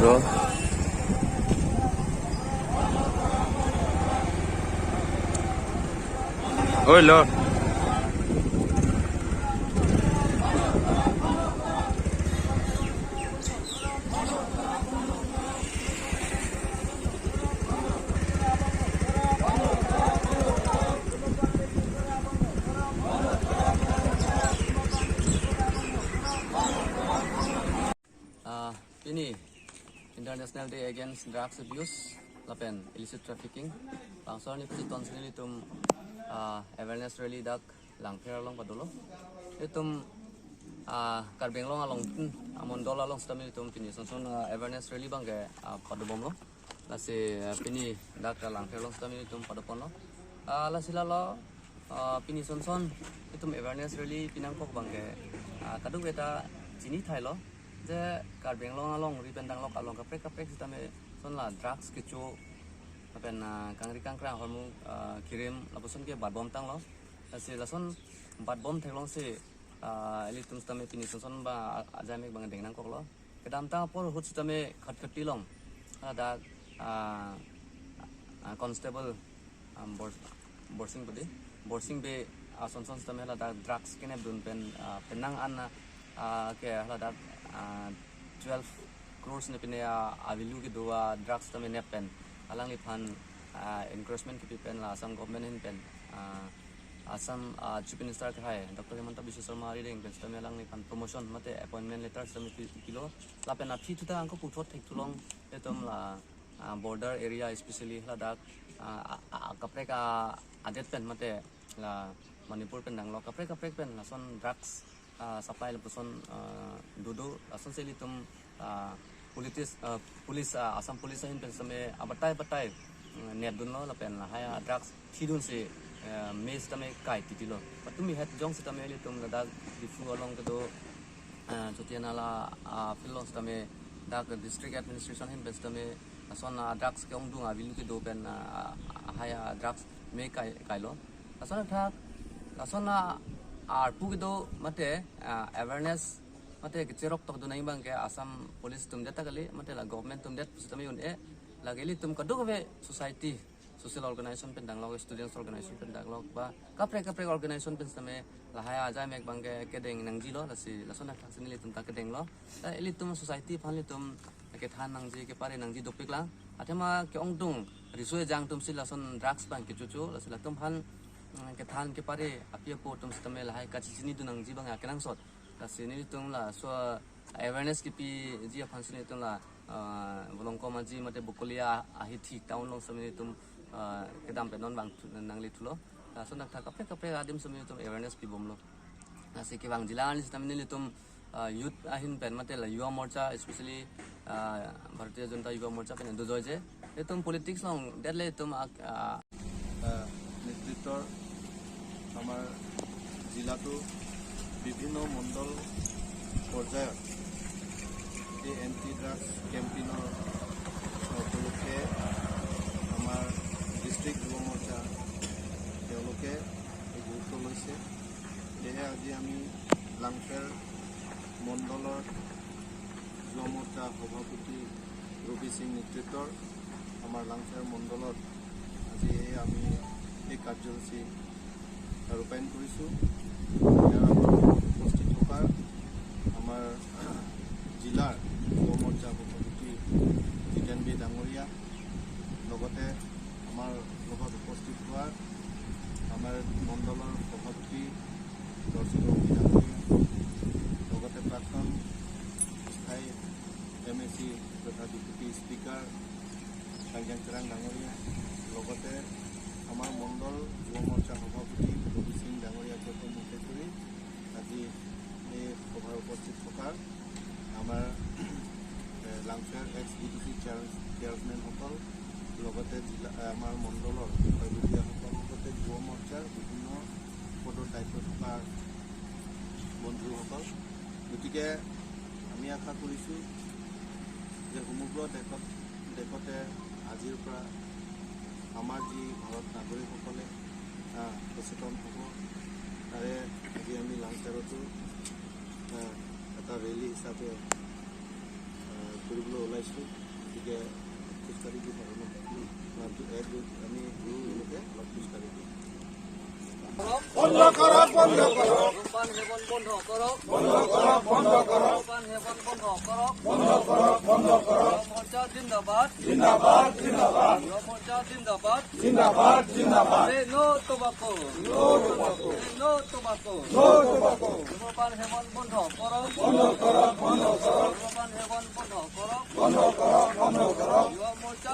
Bro. Ôi lord. Ini International Day Against Drugs Abuse, lapen illicit trafficking. Langsor ni pesiton sini itum awareness rally dak langper long padolo. Itum karbeng long along amondol along stamil itum pini sonson awareness rally bang ke padobom lo. Lasi pini dak langper long stamil itum padopon lo. Lasi lalo pini sonson itum awareness rally pinang kok bang ke kadung beta sini thai lo. Je karbeng long along ripendang lo kalong kaprek kita me son la drugs kecu apen kangri kangkra hormu kirim laposon ke bad bom tang lo asi lason bad bom thaklong se eli tum stame pini son ba ajame bang deng nang kok lo kedam ta por hut stame khatkati long ada constable borsing bodi borsing be son stame la da drugs kene dun pen penang an ke la da 12 crores ne pine avilu ki doa drugs tame ne pen alang lipan encouragement ki pen la asam government hin pen asam chief minister ka hai dr hemanta biswa sharma ri deng pen tame alang lipan promotion mate appointment letter tame kilo la pen aphi thuta angko puthot thek tulong etom la border area especially la dak kapre ka adet pen mate la manipur pen dang lo kapre pen la son drugs supply lepuson dudu ason seli tum police asam police hin pen same abatai net dun lo lapen la haya drugs thidun se mes tame kai titilo patumi het jong se tame li tum ladak difu along ke do chotiana la pilong tame dak district administration hin pen tame ason drugs ke ongdung avilu ke do pen haya drugs me kai lo ason thak ason arpu gitu mate awareness mate kecerok tok dunai bang ke asam police tum data kali mate la government tum det sistem yun lagi tum kadu ke society social organization pendang lo students organization pendang lo ba kapre organization pen sistem la haya aja mek bang ke kedeng nangji lo lasi lasona thak sini tum ta kedeng lo eli tum society phanli tum ke than nangji ke pare nangji dopik lang athema ke ongtung risue jang tum sil lason drugs bang ke cucu lasi tum phan ke than ke pare apia po tum sistem la hai ka chini tu nang ji bang akenang sot kasini tum la so awareness ki pi ji aphan sini tum la bolong ko maji mate bukulia ahi thik town long sami tum kedam pe non bang nang li thulo so nak thak kapre adim sami tum awareness pi bom lo nasi ke bang jila ni sistem ni tum youth ahin pen mate la yuwa morcha especially bharatiya janata yuwa morcha pen do joje tum politics long deadle tum নেতৃত্বৰ আমাৰ জিলাটো বিভিন্ন মণ্ডল পৰ্যায়ত এই anti drugs কেম্পেইনৰ উপলক্ষে আমাৰ district যুৱ মৰ্চা তেওঁলোকে গুৰুত্ব লৈছে সেয়েহে আজি আমি লাংপেৰ মণ্ডলৰ যুৱ মৰ্চা সভাপতি ৰবি সিং নেতৃত্বৰ আমাৰ লাংচাৰ মণ্ডলত আজি আমি এই কাৰ্যসূচী ৰূপায়ণ কৰিছোঁ। ইয়াৰ আগত উপস্থিত থকা আমাৰ জিলাৰ যুৱ মৰ্চা সভাপতি জিতেন বি ডাঙৰীয়া, লগতে আমাৰ লগত উপস্থিত হোৱা আমাৰ মণ্ডলৰ সভাপতি দৰ্শন ডাঙৰীয়া, লগতে প্ৰাক্তন স্থায়ী MAC তথা ডেপুটি স্পীকাৰ কাঞ্জাং চেৰাং ডাঙৰীয়া, লগতে আমাৰ মণ্ডল যুৱ মৰ্চা সভাপতি ৰবি সিং ডাঙৰীয়াকে মুখ্য কৰি আজি এই সভাৰ উপস্থিত থকা আমাৰ লাংচাৰ XDDC চেয়াৰমেনসকল, লগতে জিলা আমাৰ মণ্ডলৰ বিষয়াসকল, লগতে যুৱ মৰ্চাৰ বিভিন্ন পদৰ দায়িত্ব থকা বন্ধুসকল। গতিকে আমি আশা কৰিছোঁ যে সমগ্ৰ দেশতে আজিৰ পৰা আমাৰ যি ভাৰত নাগৰিকসকলে সচেতন হ'ব, তাৰে আজি আমি লাংচাৰতো এটা ৰেলী হিচাপে কৰিবলৈ ওলাইছোঁ। গতিকে খোজকাঢ়ি দিম আৰু আমি এনেকৈ অলপ খোজকাঢ়ি দিম। বন্ধ কৰক, বন্ধ কৰক, ধূমপান সেৱন বন্ধ কৰক, বন্ধ কৰক, বন্ধ কৰক, ধূমপান সেৱন বন্ধ কৰক, বন্ধ কৰক, বন্ধ কৰক। যুৱ মৰ্চা জিন্দাবাদ, জিন্দাবাদ, জিন্দাবাদ। যুৱ মৰ্চা জিন্দাবাদ, জিন্দাবাদ, জিন্দাবাদ। নো টোবাকো, নো টোবাকো, নো টোবাকো, নো টোবাকো। ধূমপান সেৱন বন্ধ কৰক, বন্ধ কৰক, বন্ধ কৰক। ধূমপান সেৱন বন্ধ কৰক, বন্ধ কৰক, বন্ধ কৰক। যুৱ মৰ্চা